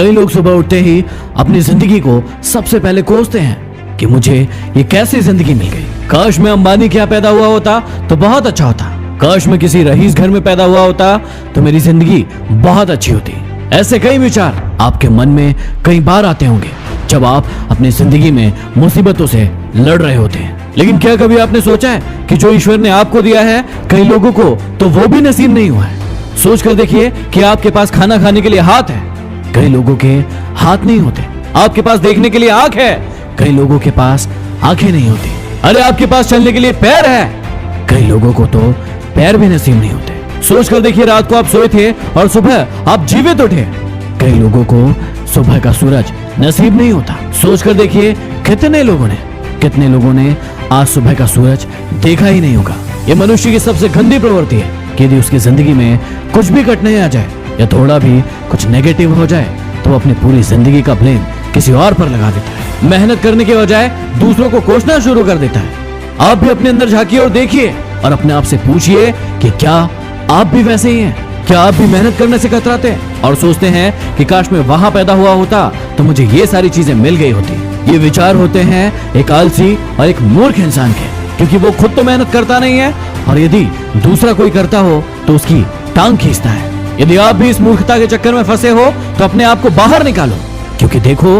कई लोग सुबह उठते ही अपनी जिंदगी को सबसे पहले कोसते हैं कि मुझे ये कैसी जिंदगी मिल गई। काश मैं अंबानी के यहाँ पैदा हुआ होता तो बहुत अच्छा होता। काश मैं किसी रईस घर में पैदा हुआ होता तो मेरी जिंदगी बहुत अच्छी होती। ऐसे कई विचार आपके मन में कई बार आते होंगे जब आप अपनी जिंदगी में मुसीबतों से लड़ रहे होते हैं। लेकिन क्या कभी आपने सोचा है कि जो ईश्वर ने आपको दिया है कई लोगों को तो वो भी नसीब नहीं हुआ है। सोच कर देखिए कि आपके पास खाना खाने के लिए हाथ है, कई लोगों के हाथ नहीं होते। आपके पास देखने के लिए आंख है, कई लोगों के पास आंखें नहीं होती। अरे आपके पास चलने के लिए पैर है, कई लोगों को तो पैर भी नसीब नहीं होते। सोच कर देखिए रात को आप सोए थे और सुबह आप जीवित उठे, कई लोगों को सुबह का सूरज नसीब नहीं होता। सोच कर देखिए कितने लोगों ने आज सुबह का सूरज देखा ही नहीं होगा। ये मनुष्य की सबसे गंदी प्रवृत्ति है कि यदि उसकी जिंदगी में कुछ भी कठिनाई आ जाए या थोड़ा भी कुछ नेगेटिव हो जाए तो वो अपनी पूरी जिंदगी का ब्लेम किसी और पर लगा देता है। मेहनत करने के बजाय दूसरों को कोसना शुरू कर देता है। आप भी अपने अंदर झांकिए और देखिए और अपने आप से पूछिए कि क्या आप भी वैसे ही हैं? क्या आप भी मेहनत करने से कतराते हैं और सोचते हैं कि काश मैं वहां पैदा हुआ होता तो मुझे ये सारी चीजें मिल गई होती। ये विचार होते हैं एक आलसी और एक मूर्ख इंसान के, क्योंकि वो खुद तो मेहनत करता नहीं है और यदि दूसरा कोई करता हो तो उसकी टांग खींचता है। यदि आप भी इस मूर्खता के चक्कर में फंसे हो तो अपने आप को बाहर निकालो, क्योंकि देखो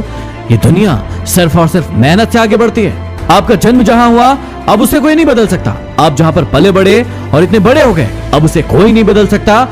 ये दुनिया सिर्फ और सिर्फ मेहनत से आगे बढ़ती है। आपका जन्म जहां हुआ अब उसे कोई नहीं बदल सकता। आप जहां पर पले बड़े और इतने बड़े हो गए अब उसे कोई नहीं बदल सकता।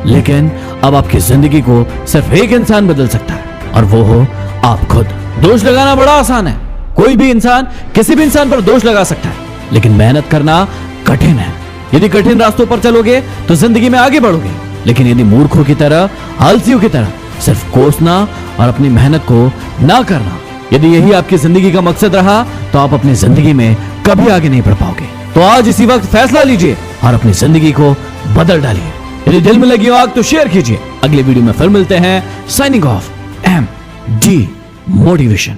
लेकिन अब आपकी जिंदगी को सिर्फ एक इंसान बदल सकता है और वो हो आप खुद। दोष लगाना बड़ा आसान है, कोई भी इंसान किसी भी इंसान पर दोष लगा सकता है, लेकिन मेहनत करना कठिन है। यदि कठिन रास्तों पर चलोगे तो जिंदगी में आगे बढ़ोगे, लेकिन यदि मूर्खों की तरह, आलसियों की तरह सिर्फ कोसना और अपनी मेहनत को ना करना, यदि यही आपकी जिंदगी का मकसद रहा तो आप अपनी जिंदगी में कभी आगे नहीं बढ़ पाओगे। तो आज इसी वक्त फैसला लीजिए और अपनी जिंदगी को बदल डालिए। यदि दिल में लगी हो आग तो शेयर कीजिए। अगले वीडियो में फिर मिलते हैं। Signing off, MD motivation.